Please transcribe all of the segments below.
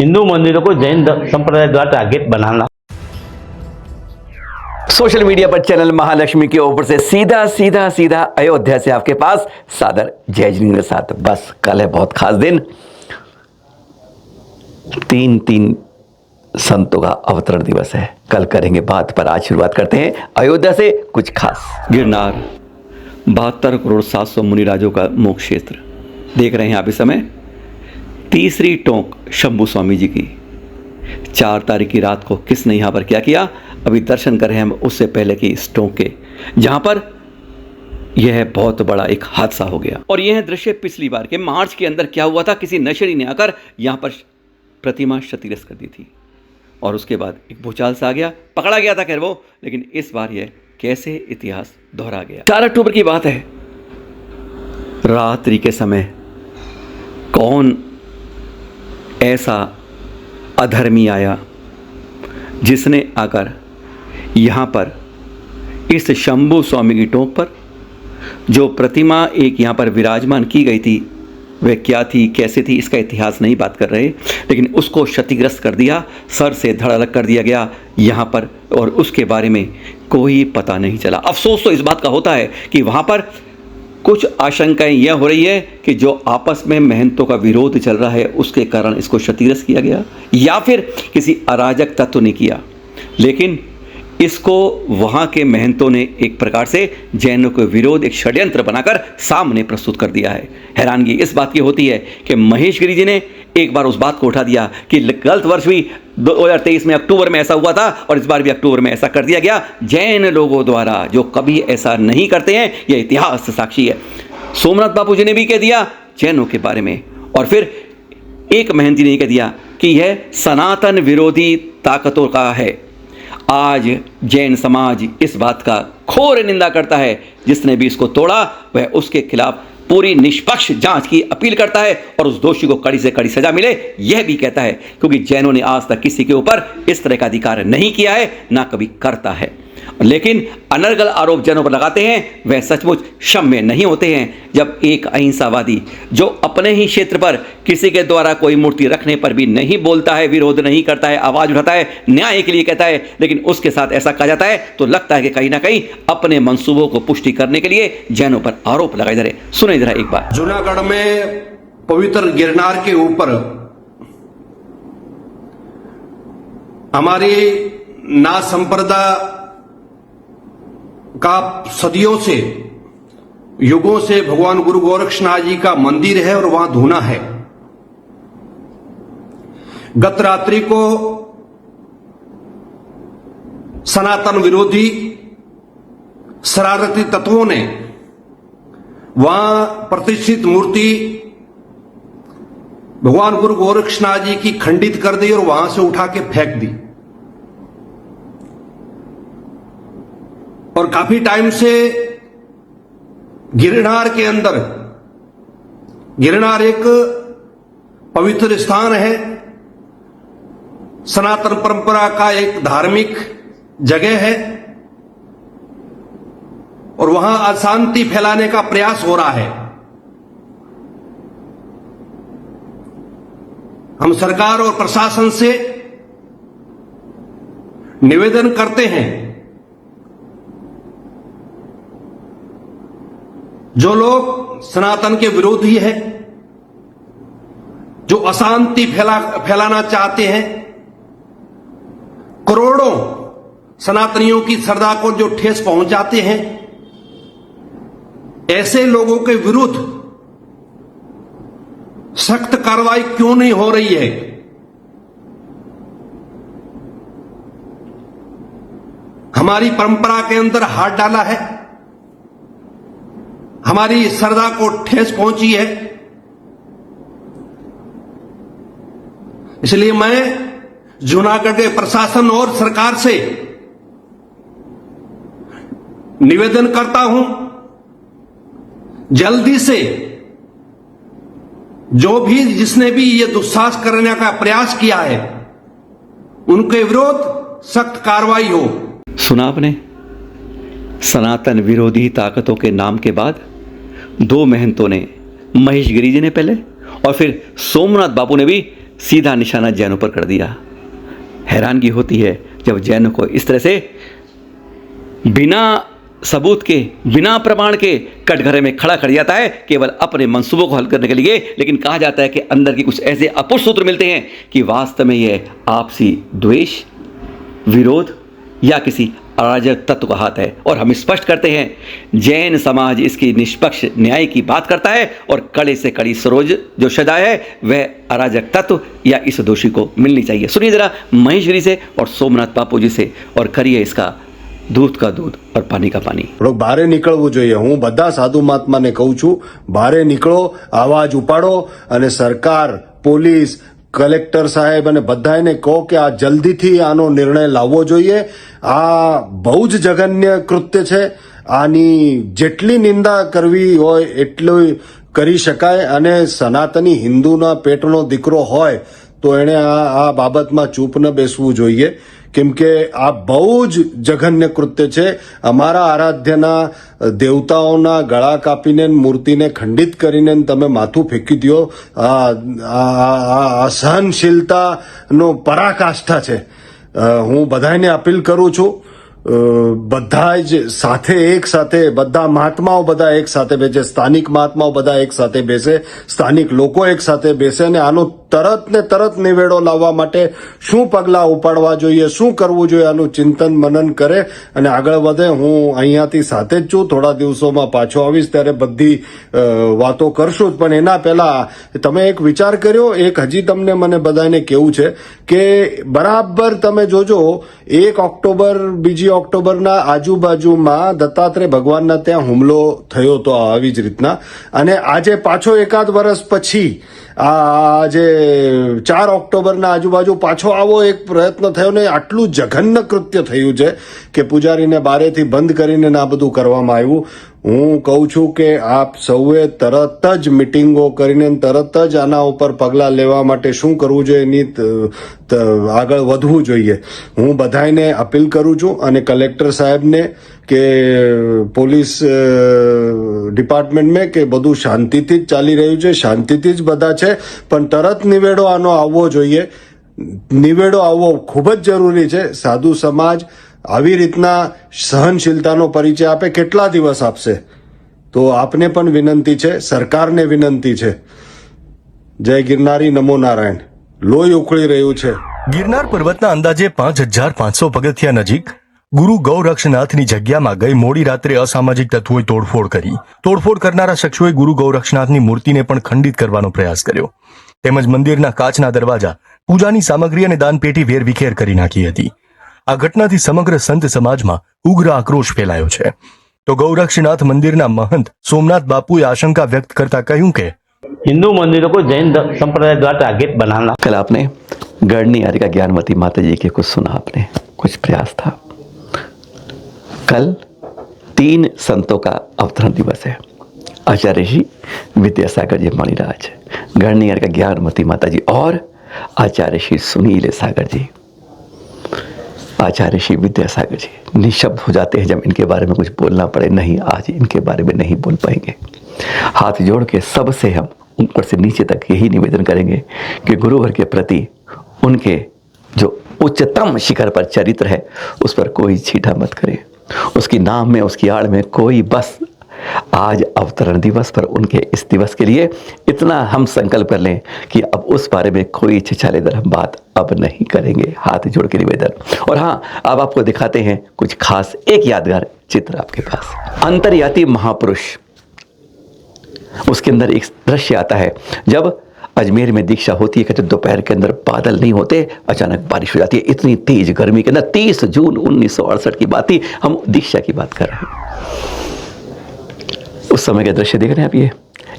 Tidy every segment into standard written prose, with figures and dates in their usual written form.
हिंदू मंदिरों को जैन संप्रदाय द्वारा टारगेट बनाना। सोशल मीडिया पर चैनल महालक्ष्मी के ऊपर से सीधा सीधा सीधा अयोध्या से आपके पास सादर जय जिनेंद्र के साथ। बस कल है बहुत खास दिन, तीन संतों का अवतरण दिवस है। कल करेंगे बात, पर आज शुरुआत करते हैं अयोध्या से कुछ खास। गिरनार 72 करोड़ 700 मुनिराजों का मोक्ष क्षेत्र देख रहे हैं आप इस समय। तीसरी टोंक शंभू स्वामी जी की 4 तारीख की रात को किसने यहाँ पर क्या किया, अभी दर्शन कर रहे हैं हम उससे पहले की इस टोंक के, जहाँ पर यह बहुत बड़ा एक हादसा हो गया। और यह दृश्य पिछली बार के मार्च के अंदर क्या हुआ था, किसी नशेड़ी ने आकर यहाँ पर प्रतिमा क्षतिग्रस्त कर दी थी और उसके बाद एक भूचाल सा आ गया, पकड़ा गया था खैर वो, लेकिन इस बार यह कैसे इतिहास दोहरा गया। 4 अक्टूबर की बात है, रात्रि के समय कौन ऐसा अधर्मी आया जिसने आकर यहाँ पर इस शंभू स्वामी की टोंक पर जो प्रतिमा एक यहाँ पर विराजमान की गई थी, वह क्या थी कैसे थी इसका इतिहास नहीं बात कर रहे, लेकिन उसको क्षतिग्रस्त कर दिया, सर से धड़ अलग कर दिया गया यहाँ पर, और उसके बारे में कोई पता नहीं चला। अफसोस तो इस बात का होता है कि वहाँ पर कुछ आशंकाएं यह हो रही है कि जो आपस में महंतों का विरोध चल रहा है उसके कारण इसको क्षतिग्रस्त किया गया, या फिर किसी अराजक तत्व ने किया, लेकिन इसको वहाँ के महंतों ने एक प्रकार से जैनों के विरोध एक षड्यंत्र बनाकर सामने प्रस्तुत कर दिया है। हैरानगी इस बात की होती है कि महेश गिरी जी ने एक बार उस बात को उठा दिया कि गलत वर्ष भी 2023 में अक्टूबर में ऐसा हुआ था और इस बार भी अक्टूबर में ऐसा कर दिया गया जैन लोगों द्वारा, जो कभी ऐसा नहीं करते हैं, यह इतिहास साक्षी है। सोमनाथ बापू जी ने भी कह दिया जैनों के बारे में, और फिर एक महंती ने कह दिया कि यह सनातन विरोधी ताकतों का है। आज जैन समाज इस बात का घोर निंदा करता है, जिसने भी इसको तोड़ा वह उसके खिलाफ पूरी निष्पक्ष जांच की अपील करता है और उस दोषी को कड़ी से कड़ी सजा मिले यह भी कहता है, क्योंकि जैनों ने आज तक किसी के ऊपर इस तरह का अधिकार नहीं किया है, ना कभी करता है। लेकिन अनर्गल आरोप जैनों पर लगाते हैं वह सचमुच क्षम्य नहीं होते हैं। जब एक अहिंसावादी जो अपने ही क्षेत्र पर किसी के द्वारा कोई मूर्ति रखने पर भी नहीं बोलता है, विरोध नहीं करता है, आवाज उठाता है, न्याय के लिए कहता है, लेकिन उसके साथ ऐसा कहा जाता है तो लगता है कि कहीं ना कहीं अपने मंसूबों को पुष्टि करने के लिए जैनों पर आरोप लगाए जा रहे। सुने जरा एक बार। जूनागढ़ में पवित्र गिरनार के ऊपर हमारी नाथ संप्रदाय का सदियों से युगों से भगवान गुरु गोरक्षनाथ जी का मंदिर है और वहां धूना है। गत रात्रि को सनातन विरोधी शरारती तत्वों ने वहां प्रतिष्ठित मूर्ति भगवान गुरु गोरक्षनाथ जी की खंडित कर दी और वहां से उठा के फेंक दी। और काफी टाइम से गिरनार के अंदर, गिरनार एक पवित्र स्थान है, सनातन परंपरा का एक धार्मिक जगह है, और वहां अशांति फैलाने का प्रयास हो रहा है। हम सरकार और प्रशासन से निवेदन करते हैं, जो लोग सनातन के विरोधी हैं, जो अशांति फैलाना चाहते हैं, करोड़ों सनातनियों की श्रद्धा को जो ठेस पहुंचाते हैं, ऐसे लोगों के विरुद्ध सख्त कार्रवाई क्यों नहीं हो रही है? हमारी परंपरा के अंदर हाथ डाला है, हमारी श्रद्धा को ठेस पहुंची है। इसलिए मैं जूनागढ़ के प्रशासन और सरकार से निवेदन करता हूं, जल्दी से जो भी जिसने भी ये दुस्साहस करने का प्रयास किया है उनके विरोध सख्त कार्रवाई हो। सुना आपने, सनातन विरोधी ताकतों के नाम के बाद 2 महंतों ने, महेश गिरी जी ने पहले और फिर सोमनाथ बापू ने भी सीधा निशाना जैनों पर कर दिया। हैरानगी होती है जब जैनों को इस तरह से बिना सबूत के, बिना प्रमाण के कटघरे में खड़ा कर जाता है केवल अपने मंसूबों को हल करने के लिए। लेकिन कहा जाता है कि अंदर की कुछ ऐसे अपुष्ट सूत्र मिलते हैं कि वास्तव में यह आपसी द्वेष, विरोध या किसी अराजक तत्व का हाथ है। और हम स्पष्ट करते हैं जैन समाज इसकी निष्पक्ष न्याय की बात करता है और कड़े से कड़ी सरोज जो सजा है वह अराजक तत्व या इस दोषी को मिलनी चाहिए। सुनिए जरा महेश्वरी से और सोमनाथ बापू जी से और करिए इसका दूध का दूध और पानी का पानी। થોડોક બહારે નીકળવું જોઈએ। હું બધા સાધુ મહાત્માને કહું છું, બહારે નીકળો, અવાજ ઉપાડો અને સરકાર, પોલીસ, કલેક્ટર સાહેબ અને બધાને કહો કે આ જલ્દીથી આનો નિર્ણય લાવવો જોઈએ। આ બહુ જ જઘન્ય કૃત્ય છે। આની જેટલી નિંદા કરવી હોય એટલું કરી શકાય અને સનાતની હિન્દુના પેટનો દીકરો હોય તો એણે આ બાબતમાં ચૂપ ન બેસવું જોઈએ, કેમ કે આ બહુ જ જઘન્ય કૃત્ય છે। અમારા આરાધ્યના દેવતાઓના ગળા કાપીને મૂર્તિને ખંડિત કરીને તમે માથું ફેંકી દો, આ સહનશીલતાનો પરાકાષ્ઠા છે। હું બધાને અપીલ કરું છું, બધા જ સાથે એક સાથે, બધા મહાત્માઓ બધા એક સાથે બેસે, સ્થાનિક મહાત્માઓ બધા એક સાથે બેસે, સ્થાનિક લોકો એક સાથે બેસે અને આનો તરત ને તરત નિવેડો લાવવા માટે શું પગલાં ઉપાડવા જોઈએ, શું કરવું જોઈએ, આનું ચિંતન મનન કરે અને આગળ વધે। હું અહીંયાથી સાથે જ છું, થોડા દિવસોમાં પાછો આવીશ ત્યારે બધી વાતો કરશું જ। પણ એના પહેલા તમે એક વિચાર કર્યો, એક હજી તમને મને બધાને કહેવું છે કે બરાબર તમે જોજો 1 ઓક્ટોબર, 2 ઓક્ટોબરના આજુબાજુમાં દત્તાત્રેય ભગવાનના ત્યાં હુમલો થયો હતો આવી જ રીતના, અને આજે પાછો એકાદ વર્ષ પછી આજે 4 ઓક્ટોબરના આજુબાજુ પાછો આવો એક પ્રયત્ન થયો ને આટલું જઘન્ય કૃત્ય થયું છે કે પૂજારીને બારેથી બંધ કરીને આ બધું કરવામાં આવ્યું। હું કહું છું કે આપ સૌએ તરત જ મિટિંગો કરીને તરત જ આના ઉપર પગલાં લેવા માટે શું કરવું જોઈએ એની આગળ વધવું જોઈએ। હું બધાને અપીલ કરું છું અને કલેક્ટર સાહેબને કે પોલીસ ડિપાર્ટમેન્ટ में કે બધું શાંતિથી જ ચાલી રહ્યું છે, શાંતિથી જ બધા છે, પણ તરત નિવેડો આનો આવવો જોઈએ। નિવેડો આવવો ખૂબ જ જરૂરી છે। સાધુ સમાજ આવી રીતના સહનશીલતાનો પરિચય આપે કેટલા દિવસ આપશે? તો આપને પણ વિનંતી છે, સરકારને વિનંતી છે। જય ગિરનારી, નમો નારાયણ। લોહી ઉકળી રહ્યું છે। ગિરનાર પર્વતના અંદાજે 5500 પગથિયા નજીક ગુરુ ગૌરક્ષનાથની જગ્યામાં ગઈ મોડી રાત્રે અસામાજિક તત્વોએ તોડફોડ કરી। તોડફોડ કરનારા શખ્સોએ ગુરુ ગૌરક્ષનાથની મૂર્તિને પણ ખંડિત કરવાનો પ્રયાસ કર્યો, તેમજ મંદિરના કાચના દરવાજા, પૂજાની સામગ્રી અને દાનપેટી વેરવિખેર કરી નાખી હતી। આ ઘટનાથી સમગ્ર સંત સમાજમાં ઉગ્ર આક્રોશ ફેલાયો છે। તો ગૌરક્ષનાથ મંદિરના મહંત સોમનાથ બાપુએ આશંકા વ્યક્ત કરતા કહ્યું કે हिंदू मंदिरों को जैन संप्रदाय द्वारा टारगेट बनाना। कल आपने गढ़नी आर्य का ज्ञानवती माता जी के कुछ सुना, आपने कुछ प्रयास था। कल 3 संतों का अवतरण दिवस है। आचार्य श्री विद्यासागर जी मणिराज, गढ़नी आर्य का ज्ञानवती माता जी और आचार्य श्री सुनील सागर जी। आचार्य श्री विद्यासागर जी निशब्द हो जाते हैं जब इनके बारे में कुछ बोलना पड़े। नहीं, आज इनके बारे में नहीं बोल पाएंगे। हाथ जोड़ के सबसे हम ऊपर से नीचे तक यही निवेदन करेंगे कि गुरुवर के प्रति उनके जो उच्चतम शिखर पर चरित्र है उस पर कोई छीटा मत करे। उसकी नाम में, उसकी आड़ में कोई, बस आज अवतरण दिवस पर उनके इस दिवस के लिए इतना हम संकल्प कर लें कि अब उस बारे में कोई छिछालेदर हम बात अब नहीं करेंगे। हाथ जोड़ के निवेदन। और हाँ, अब आपको दिखाते हैं कुछ खास एक यादगार चित्र आपके पास। अंतर्याती महापुरुष, उसके अंदर एक दृश्य आता है जब अजमेर में दीक्षा होती है कि दोपहर के अंदर बादल नहीं होते, अचानक बारिश हो जाती है। इतनी तेज गर्मी के अंदर 30 जून 1968 की बात थी, हम दीक्षा की बात कर रहे हैं। उस समय के दृश्य देख रहे हैं आप,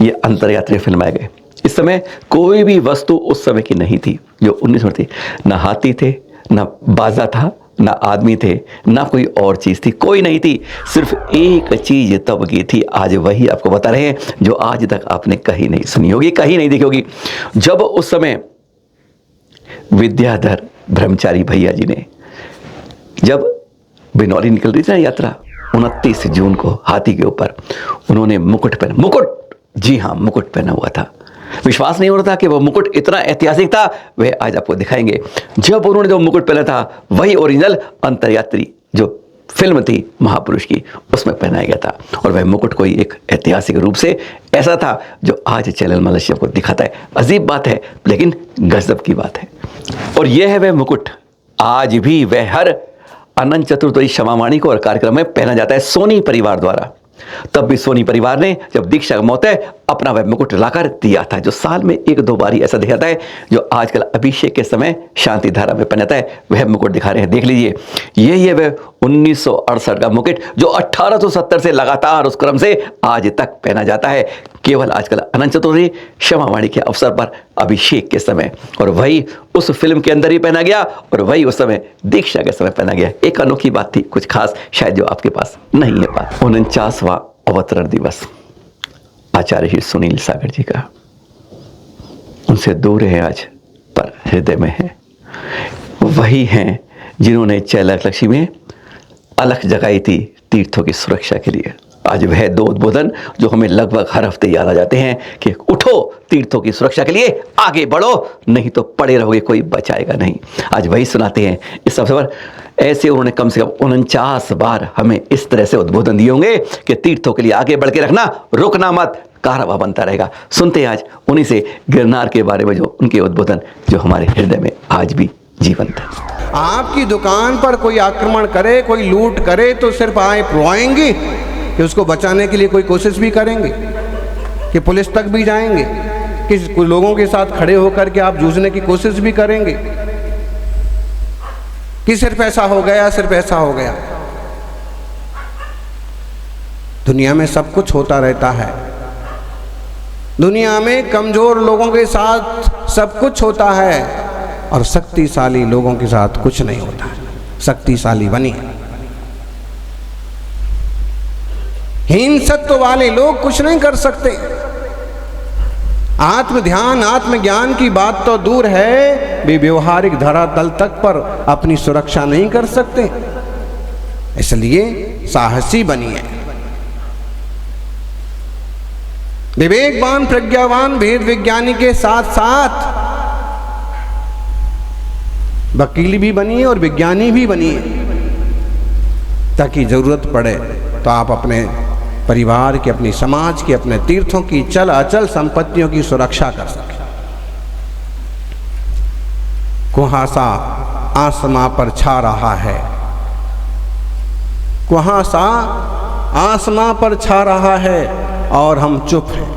ये अंतरयात्री फिल्माए गए। इस समय कोई भी वस्तु उस समय की नहीं थी जो 19 थी। ना हाथी थे, ना बाजा था, ना आदमी थे, ना कोई और चीज थी, कोई नहीं थी। सिर्फ एक चीज तब की थी, आज वही आपको बता रहे हैं जो आज तक आपने कहीं नहीं सुनी होगी, कहीं नहीं देखी होगी। जब उस समय विद्याधर ब्रह्मचारी भैया जी ने, जब बिनौली निकल रही थी ना यात्रा 29 जून को हाथी के ऊपर, उन्होंने मुकुट पहना, मुकुट, जी हाँ, मुकुट पहना हुआ था। विश्वास नहीं हो रहा था कि वह मुकुट इतना ऐतिहासिक था। वह आज आपको दिखाएंगे। जब उन्होंने जो मुकुट पहना था वही ओरिजिनल अंतर्यात्री जो फिल्म थी महापुरुष की उसमें पहनाया गया था, और वह मुकुट कोई एक ऐतिहासिक रूप से ऐसा था जो आज चैनल मलेशिया को दिखाता है। अजीब बात है लेकिन गजब की बात है। और यह है वह मुकुट, आज भी वह हर अनंत चतुर्दशी क्षमावाणी को और कार्यक्रम में पहना जाता है सोनी परिवार द्वारा। तब भी सोनी परिवार ने जब दीक्षा का मौत है अपना वह मुकुट लाकर दिया था, जो साल में 1-2 बार ही ऐसा दिखाता है, जो आजकल अभिषेक के समय शांति धारा में पहनाता है। वह मुकुट दिखा रहे हैं, देख लीजिए। यही है वह 1968 का मुकुट जो 1870 से लगातार उस क्रम से आज तक पहना जाता है, केवल आजकल अनंत चतुर्दशी क्षमावाणी के अवसर पर अभिषेक के समय। और वही उस फिल्म के अंदर ही पहना गया और वही उस समय दीक्षा के समय पहना गया। एक अनोखी बात थी, कुछ खास शायद जो आपके पास नहीं है बात। 49वां अवतरण दिवस आचार्य श्री सुनील सागर जी का, उनसे दूर है आज पर हृदय में है। वही हैं जिन्होंने चैलक लक्ष्मी में अलख जगाई थी तीर्थों की सुरक्षा के लिए। आज वह 2 उद्बोधन जो हमें लगभग हर हफ्ते याद आ जाते हैं कि उठो तीर्थों की सुरक्षा के लिए, आगे बढ़ो, नहीं तो पड़े रहोगे, कोई बचाएगा नहीं। आज वही सुनाते हैं इस अवसर पर। ऐसे उन्होंने कम से कम 49 बार हमें इस तरह से उद्बोधन दिए होंगे कि तीर्थों के लिए आगे बढ़ के रखना, रुकना मत, कारवा बनता रहेगा। सुनते हैं आज उन्हीं से गिरनार के बारे में जो उनके उद्बोधन जो हमारे हृदय में आज भी जीवंत है। आपकी दुकान पर कोई आक्रमण करे, कोई लूट करे तो सिर्फ आए रोएंगे कि उसको बचाने के लिए कोई कोशिश भी करेंगे, कि पुलिस तक भी जाएंगे, कि कुछ लोगों के साथ खड़े होकर के आप जूझने की कोशिश भी करेंगे कि सिर्फ ऐसा हो गया, सिर्फ ऐसा हो गया। दुनिया में सब कुछ होता रहता है। दुनिया में कमजोर लोगों के साथ सब कुछ होता है और शक्तिशाली लोगों के साथ कुछ नहीं होता है। शक्तिशाली बनिए। हिंसत्व वाले लोग कुछ नहीं कर सकते। आत्म ध्यान, आत्मज्ञान की बात तो दूर है, वे व्यवहारिक धरातल तक पर अपनी सुरक्षा नहीं कर सकते। इसलिए साहसी बनिए। विवेकवान, प्रज्ञावान, भेद विज्ञानी के साथ साथ वकील भी बनिए और विज्ञानी भी बनिए, ताकि जरूरत पड़े तो आप अपने परिवार की, अपनी समाज की, अपने तीर्थों की, चल अचल संपत्तियों की सुरक्षा कर सके। कुहासा आसमां पर छा रहा है, कुहासा आसमां पर छा रहा है और हम चुप हैं।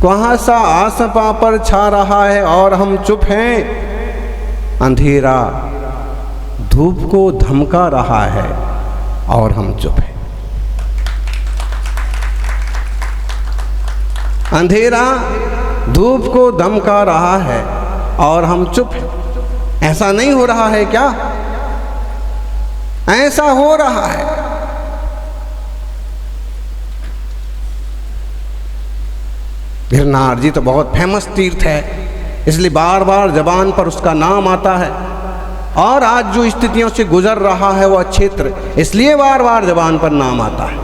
कुहासा आसमां पर छा रहा है और हम चुप हैं। अंधेरा धूप को धमका रहा है और हम चुप हैं। अंधेरा धूप को धमका रहा है और हम चुप हैं। ऐसा नहीं हो रहा है क्या? ऐसा हो रहा है। गिरनार जी तो बहुत फेमस तीर्थ है, इसलिए बार बार जबान पर उसका नाम आता है। और आज जो स्थितियों से गुजर रहा है वह क्षेत्र, इसलिए बार बार जबान पर नाम आता है।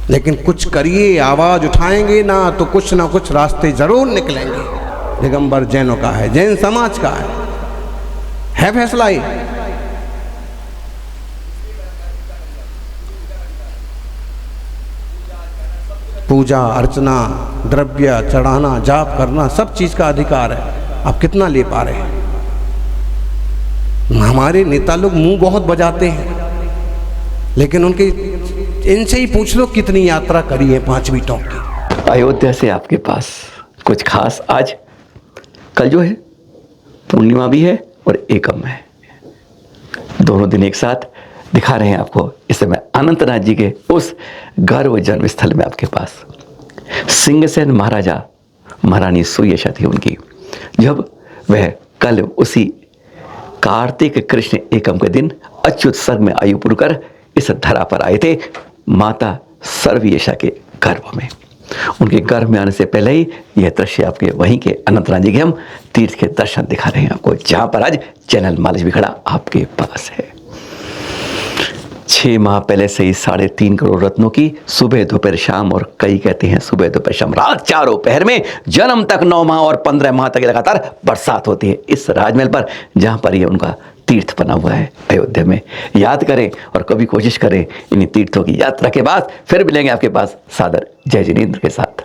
लेकिन कुछ करिए, आवाज उठाएंगे ना तो कुछ ना कुछ रास्ते जरूर निकलेंगे। दिगंबर जैनों का है, जैन समाज का है फैसला ही। पूजा अर्चना, द्रव्य चढ़ाना, जाप करना, सब चीज का अधिकार है। आप कितना ले पा रहे हैं? हमारे नेता लोग मुंह बहुत बजाते हैं, लेकिन उनके इनसे ही पूछ लो कितनी यात्रा करी है 5 मीटों की। अयोध्या से आपके पास कुछ खास आज कल जो है पूर्णिमा भी है और एकम है, दोनों दिन एक साथ दिखा रहे हैं आपको। इस समय अनंतनाथ जी के उस गर्व जन्म स्थल में आपके पास सिंहसेन महाराजा महारानी सुयशा थी उनकी, जब वह कल उसी कार्तिक कृष्ण एकम के दिन अच्युत सर्ग में आयु पुरकर इस धरा पर आए थे माता सर्वयशा के गर्भ में। उनके गर्भ में आने से पहले ही यह दृश्य आपके वहीं के अनंतनाथ जी के हम तीर्थ के दर्शन दिखा रहे हैं आपको, जहां पर आज चैनल मालिश भी खड़ा आपके पास है। 6 माह पहले से ही 3.5 करोड़ रत्नों की सुबह दोपहर शाम, और कई कहते हैं सुबह दोपहर शाम रात चारों पहर में जन्म तक 9 माह और 15 माह तक लगातार बरसात होती है इस राजमहल पर, जहां पर ये उनका तीर्थ बना हुआ है अयोध्या में। याद करें और कभी कोशिश करें इन्हीं तीर्थों की यात्रा के बाद। फिर मिलेंगे आपके पास सादर जय जिनेंद्र के साथ।